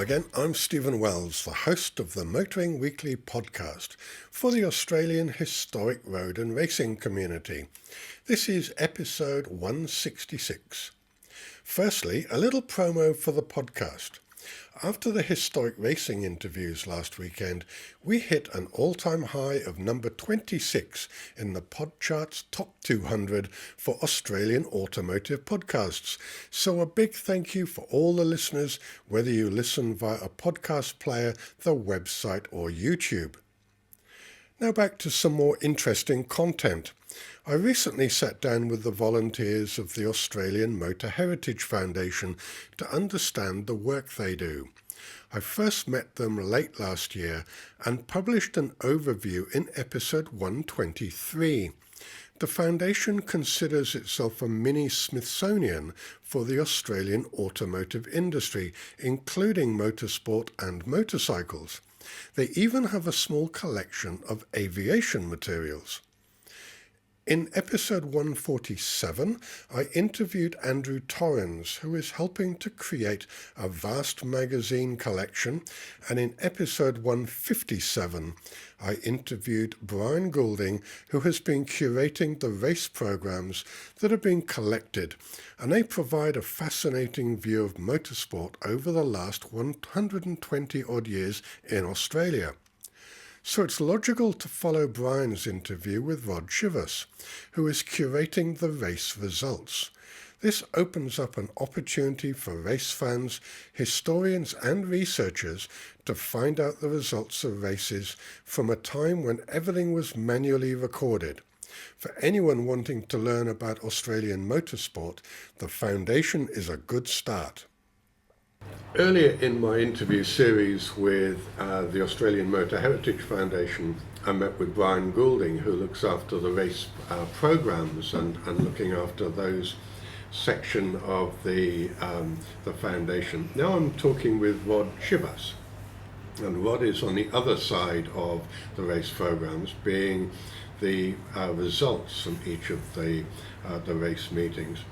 again. I'm Stephen Wells, the host of the Motoring Weekly podcast for the Australian Historic Road and Racing community. This is episode 166. Firstly, a little promo for the podcast. After the historic racing interviews last weekend, we hit an all-time high of number 26 in the Podchart's Top 200 for Australian automotive podcasts. So a big thank you for all the listeners, whether you listen via a podcast player, the website or YouTube. Now back to some more interesting content. I recently sat down with the volunteers of the Australian Motor Heritage Foundation to understand the work they do. I first met them late last year and published an overview in episode 123. The foundation considers itself a mini Smithsonian for the Australian automotive industry, including motorsport and motorcycles. They even have a small collection of aviation materials. In episode 147, I interviewed Andrew Torrens, who is helping to create a vast magazine collection, and in episode 157, I interviewed Brian Goulding, who has been curating the race programs that are being collected, and they provide a fascinating view of motorsport over the last 120 odd years in Australia. So it's logical to follow Brian's interview with Rod Chivas, who is curating the race results. This opens up an opportunity for race fans, historians and researchers to find out the results of races from a time when everything was manually recorded. For anyone wanting to learn about Australian motorsport, the foundation is a good start. Earlier in my interview series with the Australian Motor Heritage Foundation, I met with Brian Goulding, who looks after the race programs and looking after those section of the foundation. Now I'm talking with Rod Chivas, and Rod is on the other side of the race programs, being the results from each of the race meetings.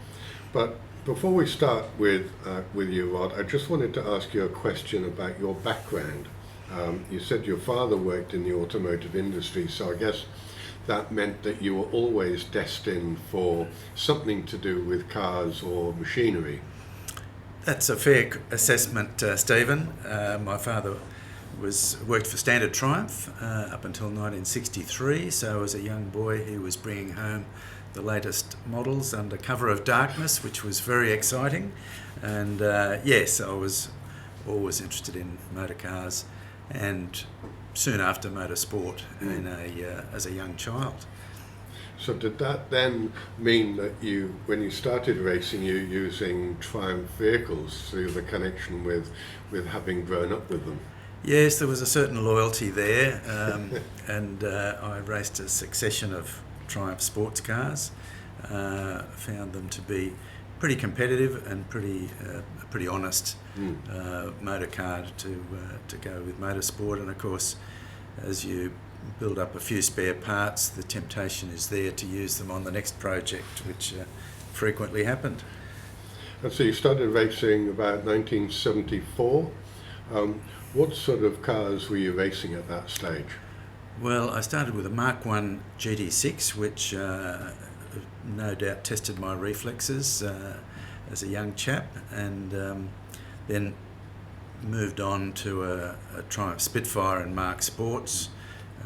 But before we start with you, Rod, I just wanted to ask you a question about your background. You said your father worked in the automotive industry, so I guess that meant that you were always destined for something to do with cars or machinery. That's a fair assessment, Stephen. My father worked for Standard Triumph up until 1963, so as a young boy he was bringing home the latest models under cover of darkness, which was very exciting. And yes, I was always interested in motor cars, and soon after motorsport as a young child. So did that then mean that when you started racing, you using Triumph vehicles through the connection with having grown up with them? Yes, there was a certain loyalty there, and I raced a succession of Triumph sports cars. Found them to be pretty competitive and pretty honest motor car to go with motorsport. And of course, as you build up a few spare parts, the temptation is there to use them on the next project, which frequently happened. And so you started racing about 1974. What sort of cars were you racing at that stage? Well, I started with a Mark I GT6, which no doubt tested my reflexes as a young chap, and then moved on to a Triumph Spitfire and Mark Sports.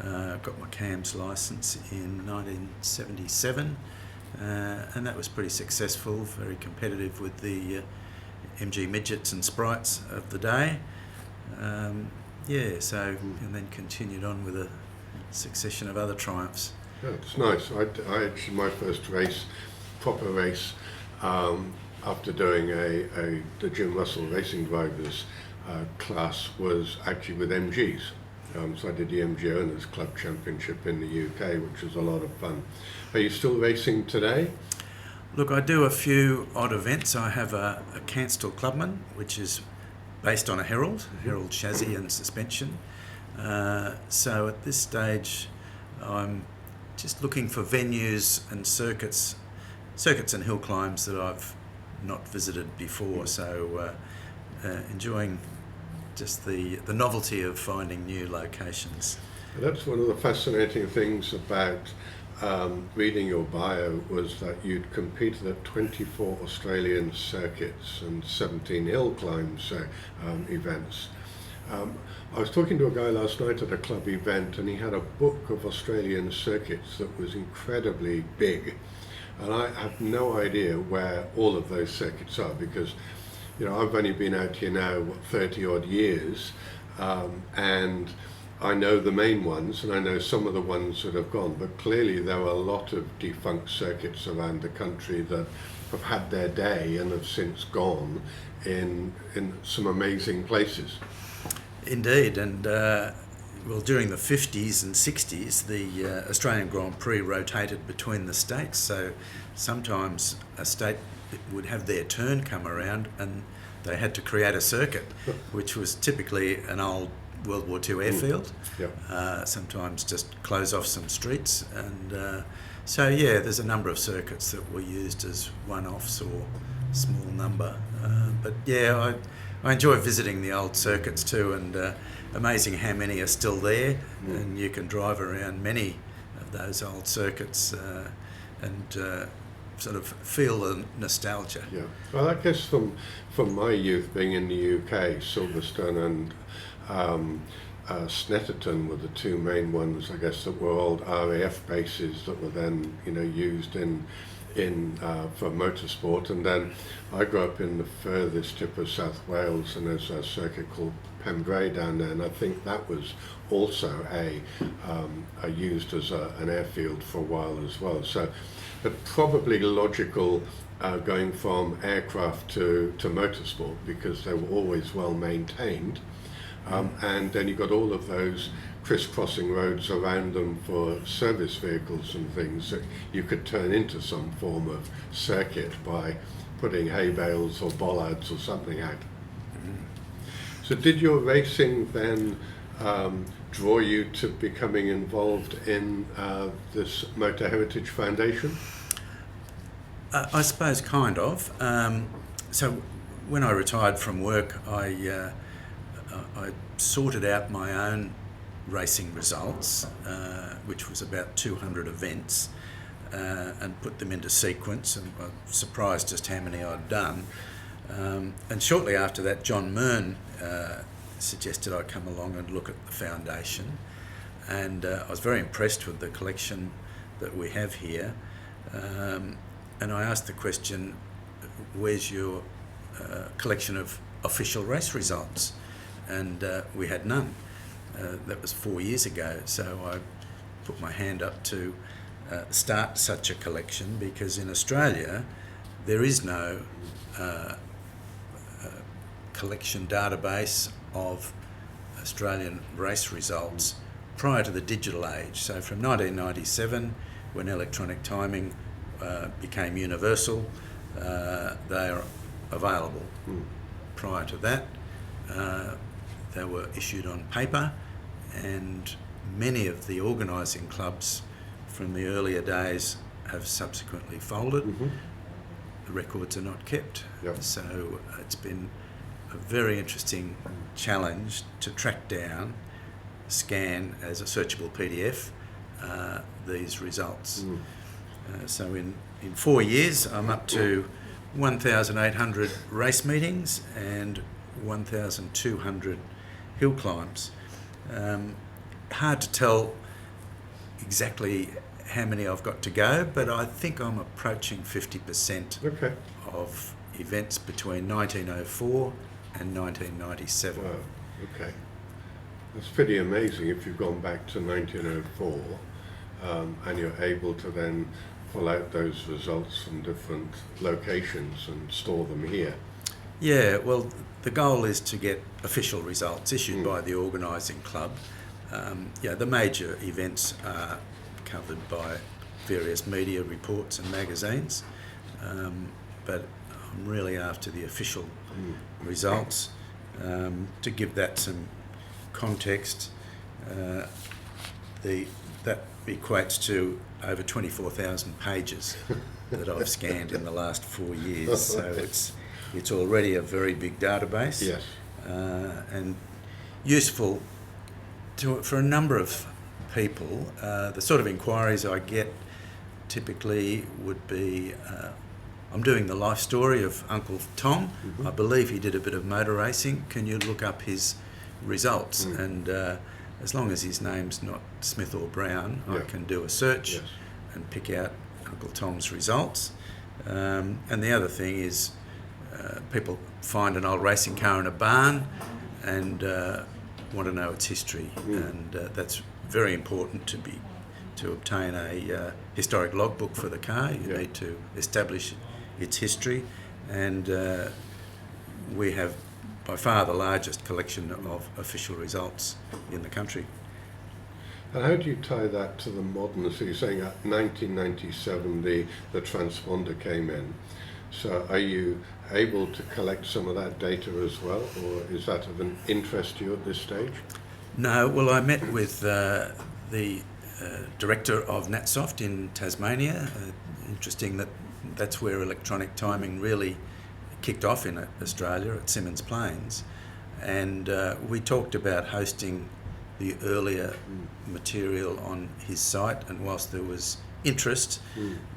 Got my CAMS licence in 1977, and that was pretty successful, very competitive with the MG Midgets and Sprites of the day. And then continued on with a succession of other Triumphs. Yeah, it's nice. I actually, my first proper race, after doing the Jim Russell Racing Drivers class, was actually with MGs. So I did the MG Owners Club Championship in the UK, which was a lot of fun. Are you still racing today? Look, I do a few odd events. I have a Canstall Clubman, which is based on a Herald chassis and suspension. So at this stage, I'm just looking for venues and circuits and hill climbs that I've not visited before. So enjoying just the novelty of finding new locations. That's one of the fascinating things about reading your bio, was that you'd competed at 24 Australian circuits and 17 hill climbs events. I was talking to a guy last night at a club event, and he had a book of Australian circuits that was incredibly big, and I have no idea where all of those circuits are, because I've only been out here now 30 odd years, and I know the main ones, and I know some of the ones that have gone, but clearly there are a lot of defunct circuits around the country that have had their day and have since gone in some amazing places. Indeed, and during the 50s and 60s, the Australian Grand Prix rotated between the states, so sometimes a state would have their turn come around and they had to create a circuit, which was typically an old World War II airfield. Sometimes just close off some streets, and there's a number of circuits that were used as one-offs or small number. I enjoy visiting the old circuits too, and amazing how many are still there, and you can drive around many of those old circuits and sort of feel the nostalgia. Yeah, well, I guess from my youth being in the UK, Silverstone and Snetterton were the two main ones, I guess, that were old RAF bases that were then used in for motorsport. And then I grew up in the furthest tip of South Wales, and there's a circuit called Pembrey down there, and I think that was also used as an airfield for a while as well. So probably logical going from aircraft to motorsport, because they were always well maintained. And then you got all of those crisscrossing roads around them for service vehicles and things that you could turn into some form of circuit by putting hay bales or bollards or something out. So did your racing then draw you to becoming involved in this Motor Heritage Foundation? I suppose kind of. So when I retired from work, I sorted out my own racing results, which was about 200 events, and put them into sequence, and I was surprised just how many I'd done. And shortly after that, John Myrne suggested I come along and look at the foundation, and I was very impressed with the collection that we have here, and I asked the question, where's your collection of official race results? And we had none. That was 4 years ago, so I put my hand up to start such a collection, because in Australia there is no collection database of Australian race results prior to the digital age. So from 1997, when electronic timing became universal, they are available. Prior to that, they were issued on paper, and many of the organising clubs from the earlier days have subsequently folded. The records are not kept. So it's been a very interesting challenge to track down, scan as a searchable PDF these results. So in 4 years I'm up to 1,800 race meetings and 1,200 hill climbs. Hard to tell exactly how many I've got to go, but I think I'm approaching 50% of events between 1904 and 1997. Wow, okay. That's pretty amazing if you've gone back to 1904 and you're able to then pull out those results from different locations and store them here. Yeah, well, the goal is to get official results issued by the organising club. The major events are covered by various media reports and magazines, but I'm really after the official results. To give that some context, that equates to over 24,000 pages that I've scanned in the last 4 years. So it's already a very big database. Yes. and useful for a number of people. The sort of inquiries I get typically would be, I'm doing the life story of Uncle Tom. I believe he did a bit of motor racing. Can you look up his results? And as long as his name's not Smith or Brown, I can do a search and pick out Uncle Tom's results. And the other thing is people find an old racing car in a barn and want to know its history, and that's very important to obtain a historic logbook for the car. You need to establish its history, and we have by far the largest collection of official results in the country. And how do you tie that to the modern? So you're saying 1997 the transponder came in. So are you able to collect some of that data as well, or is that of an interest to you at this stage? No, well, I met with the director of Natsoft in Tasmania. Interesting that's where electronic timing really kicked off in Australia at Symonds Plains. And we talked about hosting the earlier material on his site, and whilst there was interest,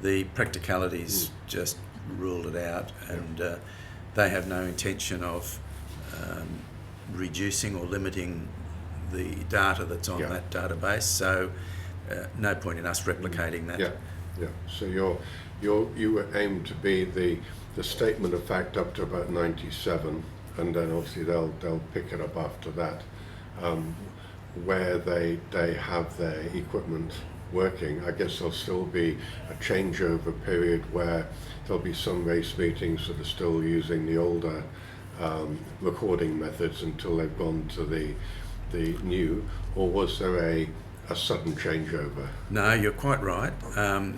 the practicalities just ruled it out, and they have no intention of reducing or limiting the data that's on that database, so no point in us replicating that. So you were aimed to be the statement of fact up to about 97, and then obviously they'll pick it up after that, where they have their equipment working. I guess there'll still be a changeover period where there'll be some race meetings that are still using the older recording methods until they've gone to the new, or was there a sudden changeover? No, you're quite right.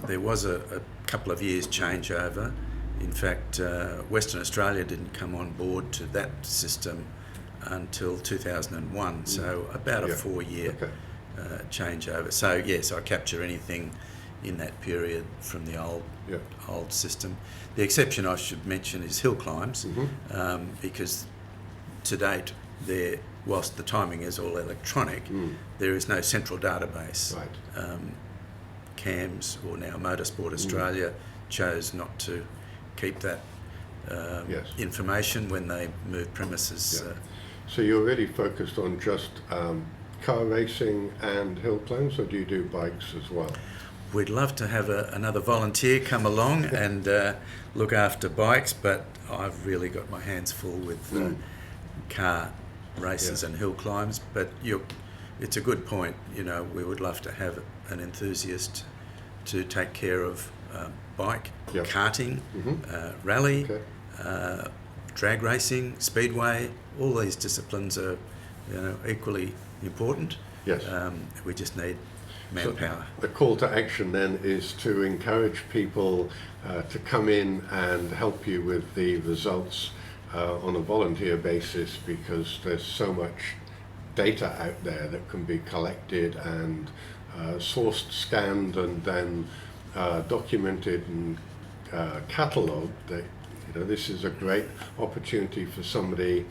There was a couple of years changeover. In fact, Western Australia didn't come on board to that system until 2001, so about a 4-year changeover. So yes, I capture anything in that period from the old system. The exception I should mention is hill climbs, because to date, whilst the timing is all electronic, there is no central database. CAMS, or now Motorsport Australia, chose not to keep that information when they moved premises. So you're really focused on just car racing and hill climbs, or do you do bikes as well? We'd love to have another volunteer come along and look after bikes, but I've really got my hands full with car races and hill climbs. But it's a good point. You know, we would love to have an enthusiast to take care of bike, karting, rally, drag racing, speedway. All these disciplines are, equally important. We just need manpower. So the call to action then is to encourage people to come in and help you with the results on a volunteer basis, because there's so much data out there that can be collected and sourced, scanned, and then documented and catalogued. That this is a great opportunity for somebody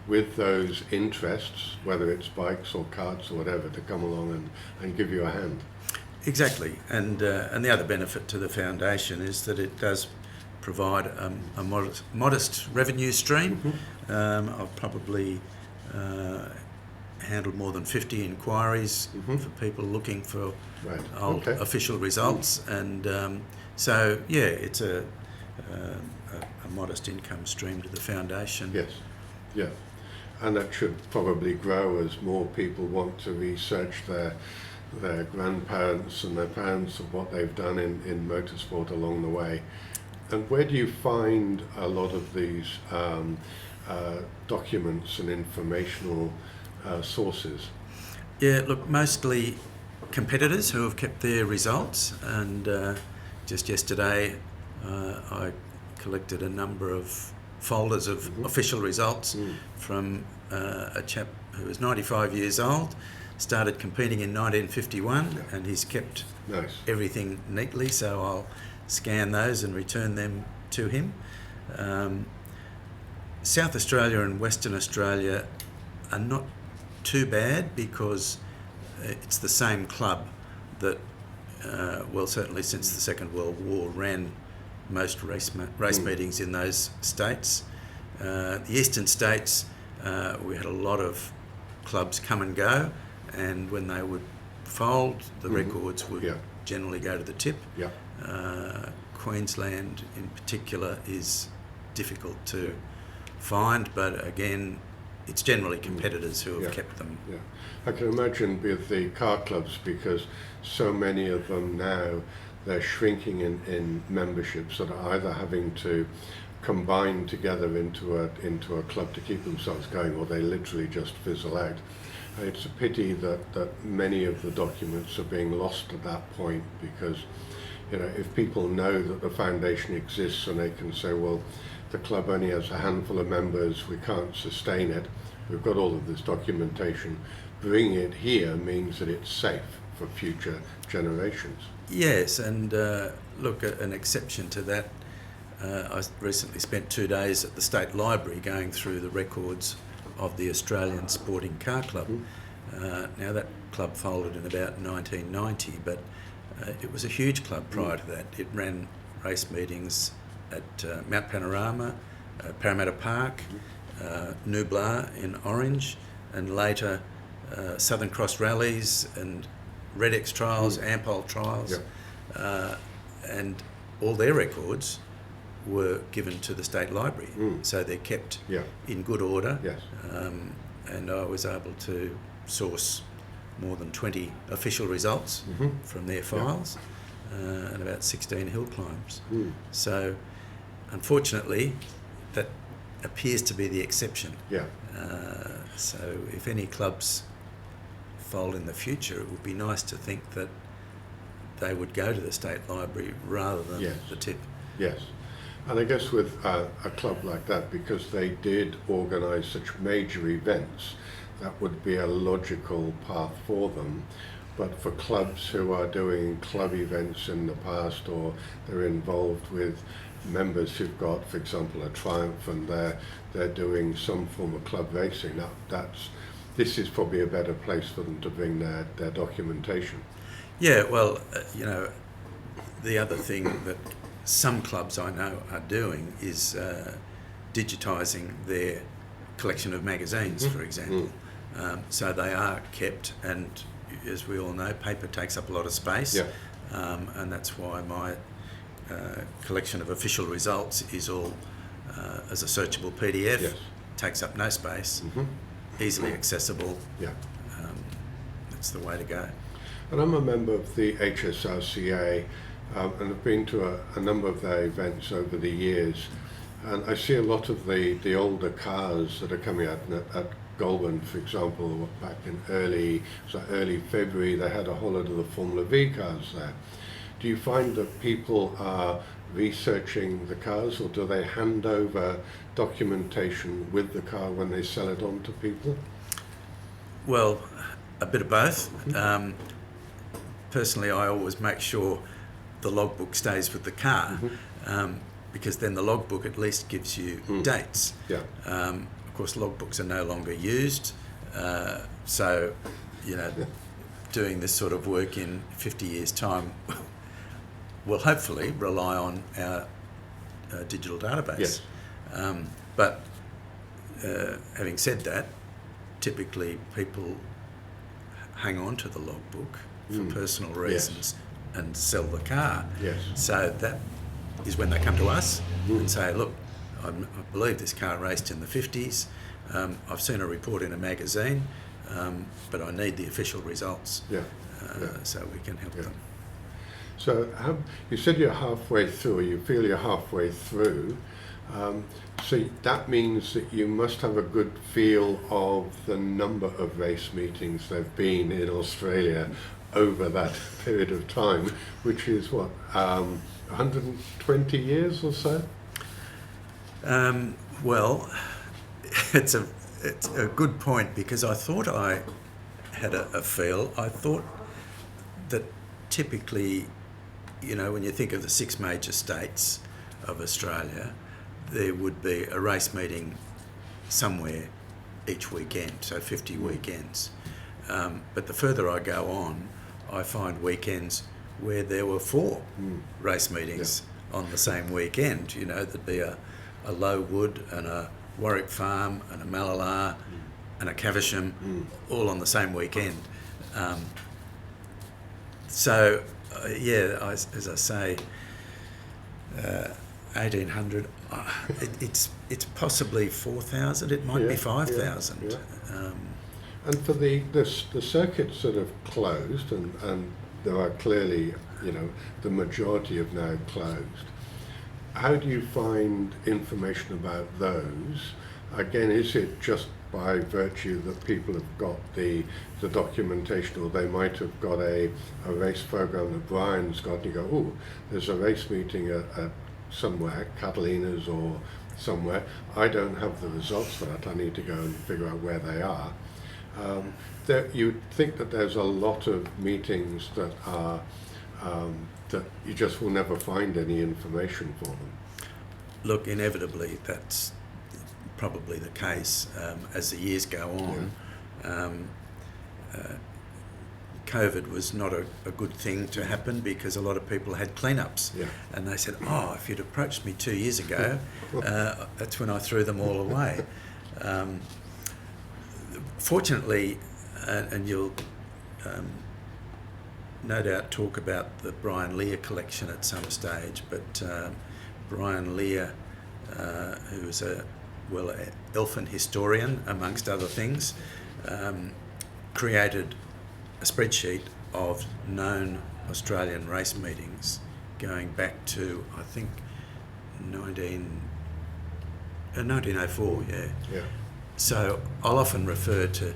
with those interests, whether it's bikes or karts or whatever, to come along and give you a hand. Exactly, and the other benefit to the foundation is that it does provide a modest revenue stream. I've probably handled more than 50 inquiries for people looking for old official results, and so it's a modest income stream to the foundation. And that should probably grow as more people want to research their grandparents and their parents of what they've done in motorsport along the way. And where do you find a lot of these documents and informational sources? Look, mostly competitors who have kept their results, and just yesterday I collected a number of folders of official results from a chap who was 95 years old, started competing in 1951, and he's kept everything neatly, so I'll scan those and return them to him. South Australia and Western Australia are not too bad because it's the same club that, well, certainly since the Second World War, ran most race meetings in those states. The eastern states, we had a lot of clubs come and go, and when they would fold, the records would generally go to the tip. Queensland in particular is difficult to find, but again, it's generally competitors who have kept them. I can imagine with the car clubs, because so many of them now, they're shrinking in memberships that are either having to combine together into a club to keep themselves going, or they literally just fizzle out. It's a pity that many of the documents are being lost at that point, because if people know that the foundation exists and they can say, well, the club only has a handful of members, we can't sustain it, we've got all of this documentation, bringing it here means that it's safe for future generations. Yes, and look, an exception to that, I recently spent 2 days at the State Library going through the records of the Australian Sporting Car Club. Now that club folded in about 1990, but it was a huge club prior to that. It ran race meetings at Mount Panorama, Parramatta Park, Nublar in Orange, and later Southern Cross Rallies and Red X Trials, Ampol Trials, and all their records were given to the State Library, so they're kept in good order. And I was able to source more than 20 official results from their files, and about 16 hill climbs. So unfortunately that appears to be the exception. So if any clubs fold in the future, it would be nice to think that they would go to the State Library rather than the tip. And I guess with a club like that, because they did organise such major events, that would be a logical path for them. But for clubs who are doing club events in the past, or they're involved with members who've got, for example, a Triumph, and they're doing some form of club racing, this is probably a better place for them to bring their documentation. Yeah, well, the other thing that some clubs I know are doing is digitising their collection of magazines, for example. So they are kept, and as we all know, paper takes up a lot of space, and that's why my collection of official results is all as a searchable PDF, takes up no space, easily accessible. That's the way to go. And I'm a member of the HSRCA, and I've been to a number of their events over the years, and I see a lot of the older cars that are coming out. At Goulburn, for example, back in early February, they had a whole lot of the Formula V cars there. Do you find that people are researching the cars, or do they hand over documentation with the car when they sell it on to people? Well, a bit of both. Personally, I always make sure the logbook stays with the car, because then the logbook at least gives you dates. Of course, logbooks are no longer used, so doing this sort of work in 50 years' time will hopefully rely on our digital database. But having said that, typically people hang on to the logbook for personal reasons and sell the car. So that is when they come to us and say, look, I believe this car raced in the 50s. I've seen a report in a magazine, but I need the official results so we can help them. So you said you're halfway through, or you feel you're halfway through. So that means that you must have a good feel of the number of race meetings there have been in Australia over that period of time, which is what, 120 years or so? Well, it's a good point, because I thought I had a feel. I thought that typically, when you think of the 6 major states of Australia, there would be a race meeting somewhere each weekend, so 50 weekends. But the further I go on, I find weekends where there were 4 race meetings on the same weekend. You know, there'd be a Lowood and a Warwick Farm and a Malala and a Caversham all on the same weekend. As I say, 1,800. It's possibly 4,000. It might be 5,000. Yeah. And for the circuits that have closed, and there are clearly, you know, the majority have now closed. How do you find information about those? Again, is it just by virtue that people have got the documentation, or they might have got a race program that Brian's got, and you go, oh, there's a race meeting at somewhere, Catalina's or somewhere. I don't have the results for that. I need to go and figure out where they are. You'd think that there's a lot of meetings that are that you just will never find any information for them. Look, inevitably that's probably the case as the years go on. COVID was not a good thing to happen because a lot of people had cleanups, and they said, "Oh, if you'd approached me 2 years ago, that's when I threw them all away." Fortunately, and you'll no doubt talk about the Brian Lear collection at some stage, but Brian Lear, who is an elfin historian amongst other things, created a spreadsheet of known Australian race meetings going back to, I think, 1904, Yeah. So I'll often refer to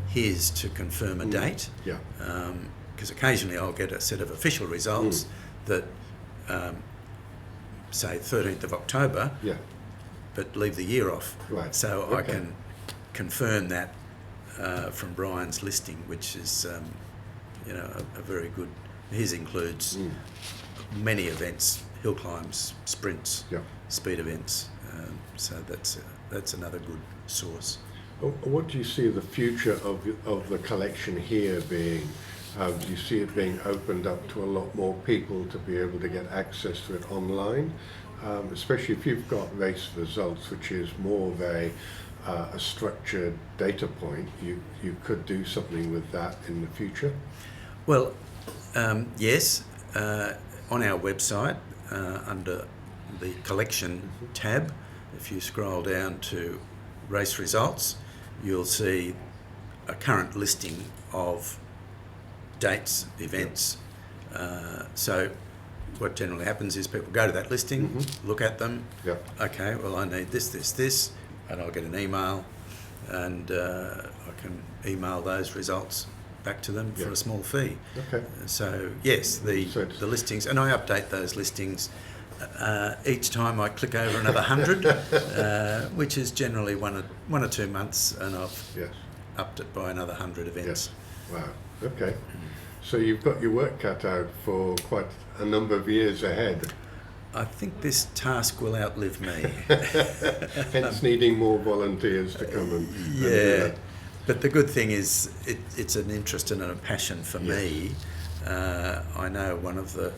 his to confirm a date, because occasionally I'll get a set of official results that say 13th of October, but leave the year off. Right. So I can confirm that from Brian's listing, which is a very good. His includes many events, hill climbs, sprints, speed events. So that's another good source. What do you see the future of the collection here being? Do you see it being opened up to a lot more people to be able to get access to it online? Especially if you've got race results, which is more of a structured data point, you could do something with that in the future? Well, yes. On our website, under the collection tab, if you scroll down to race results, you'll see a current listing of dates, events. So what generally happens is people go to that listing, look at them, okay, well I need this, and I'll get an email, and I can email those results back to them for a small fee. Okay. So yes, the listings, and I update those listings each time I click over another 100, which is generally one or 2 months, and I've upped it by another 100 events. Wow. Okay. So you've got your work cut out for quite a number of years ahead. I think this task will outlive me. Hence needing more volunteers to come and do that. But the good thing is it's an interest and a passion for me. I know one of the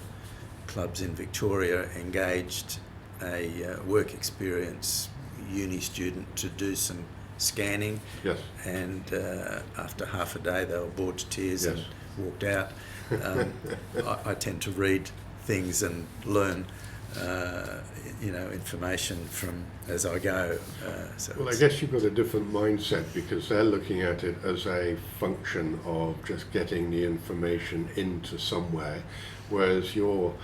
clubs in Victoria engaged a work experience uni student to do some scanning, and after half a day they were bored to tears and walked out. I tend to read things and learn information from as I go. Well, I guess you've got a different mindset because they're looking at it as a function of just getting the information into somewhere, whereas your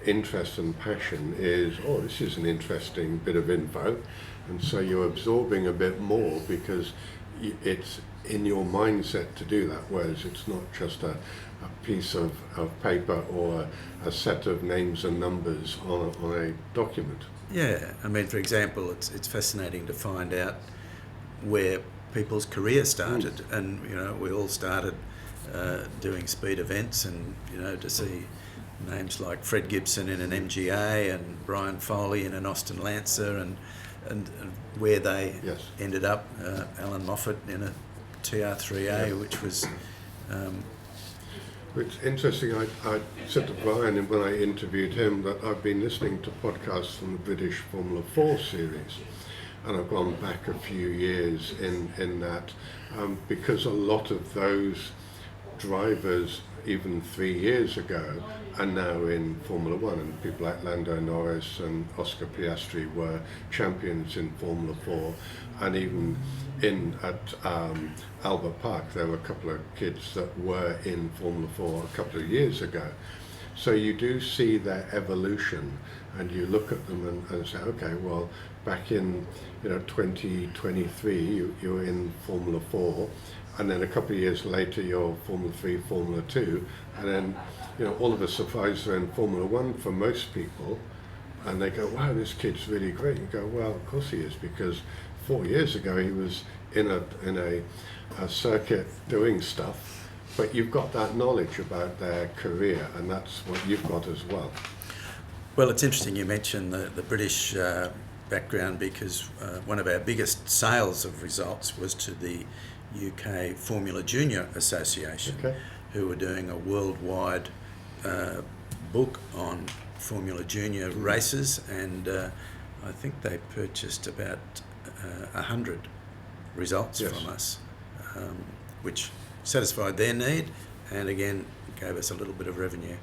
interest and passion is, this is an interesting bit of info, and so you're absorbing a bit more because it's in your mindset to do that, whereas it's not just a piece of paper or a set of names and numbers on a document. Yeah, I mean, for example, it's fascinating to find out where people's career started, and we all started doing speed events, and to see names like Fred Gibson in an MGA and Brian Foley in an Austin Lancer, and and where they Yes. ended up. Alan Moffat in a TR3A, Yeah. which was... It's interesting, I said to Brian when I interviewed him that I've been listening to podcasts from the British Formula 4 series, and I've gone back a few years in that, because a lot of those drivers, even 3 years ago, are now in Formula 1, and people like Lando Norris and Oscar Piastri were champions in Formula 4, and even at Albert Park there were a couple of kids that were in Formula 4 a couple of years ago. So you do see their evolution, and you look at them and say, okay, well, back in 2023 you were in Formula 4, and then a couple of years later you're Formula 3, Formula 2, and then all of a surprise they're in Formula 1 for most people, and they go, wow, this kid's really great. You go, well, of course he is, because 4 years ago he was in a circuit doing stuff, but you've got that knowledge about their career, and that's what you've got as well. Well, it's interesting you mentioned the British background, because one of our biggest sales of results was to the UK Formula Junior Association, Okay. who were doing a worldwide book on Formula Junior races, and I think they purchased about 100 results Yes. from us, which satisfied their need and again gave us a little bit of revenue.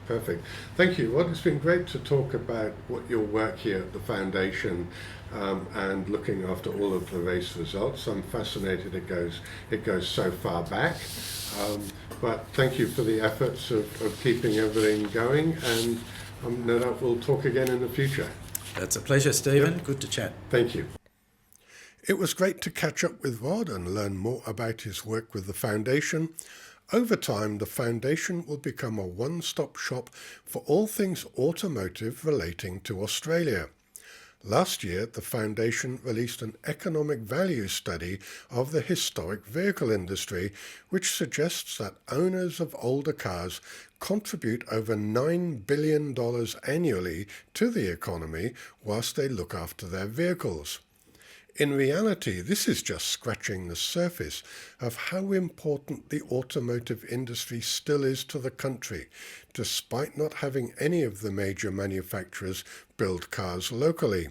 Perfect. Thank you. Well, it's been great to talk about what your work here at the Foundation and looking after all of the race results. I'm fascinated it goes so far back. But thank you for the efforts of keeping everything going, and no doubt we'll talk again in the future. That's a pleasure, Stephen. Good to chat. Thank you. It was great to catch up with Rod and learn more about his work with the Foundation. Over time, the Foundation will become a one-stop shop for all things automotive relating to Australia. Last year, the Foundation released an economic value study of the historic vehicle industry, which suggests that owners of older cars contribute over $9 billion annually to the economy whilst they look after their vehicles. In reality, this is just scratching the surface of how important the automotive industry still is to the country, despite not having any of the major manufacturers build cars locally.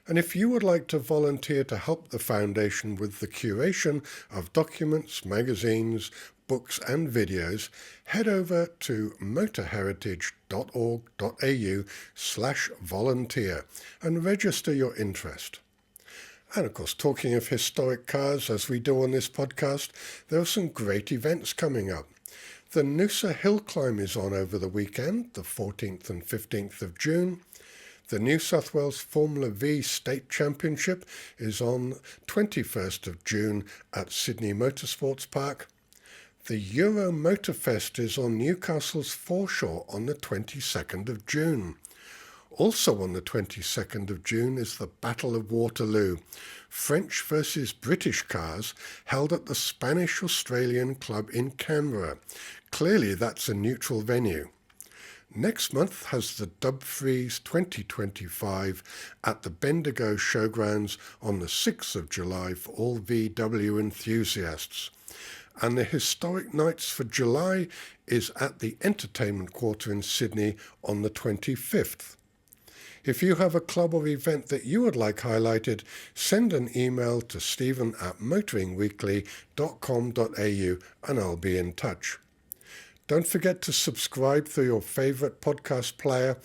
And if you would like to volunteer to help the Foundation with the curation of documents, magazines, books and videos, head over to motorheritage.org.au/volunteer and register your interest. And of course, talking of historic cars, as we do on this podcast, there are some great events coming up. The Noosa Hill Climb is on over the weekend, the 14th and 15th of June. The New South Wales Formula V State Championship is on 21st of June at Sydney Motorsports Park. The Euro Motorfest is on Newcastle's foreshore on the 22nd of June. Also on the 22nd of June is the Battle of Waterloo, French versus British cars held at the Spanish-Australian Club in Canberra. Clearly that's a neutral venue. Next month has the Dubfries 2025 at the Bendigo Showgrounds on the 6th of July for all VW enthusiasts. And the Historic Nights for July is at the Entertainment Quarter in Sydney on the 25th. If you have a club or event that you would like highlighted, send an email to stephen@motoringweekly.com.au and I'll be in touch. Don't forget to subscribe through your favourite podcast player,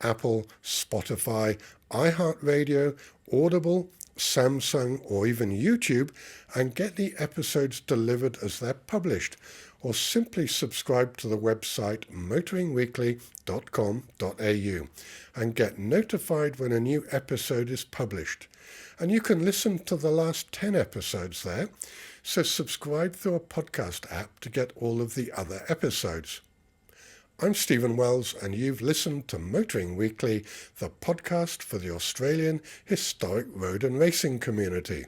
Apple, Spotify, iHeartRadio, Audible, Samsung or even YouTube, and get the episodes delivered as they're published, or simply subscribe to the website motoringweekly.com.au and get notified when a new episode is published. And you can listen to the last 10 episodes there, so subscribe through a podcast app to get all of the other episodes. I'm Stephen Wells, and you've listened to Motoring Weekly, the podcast for the Australian historic road and racing community.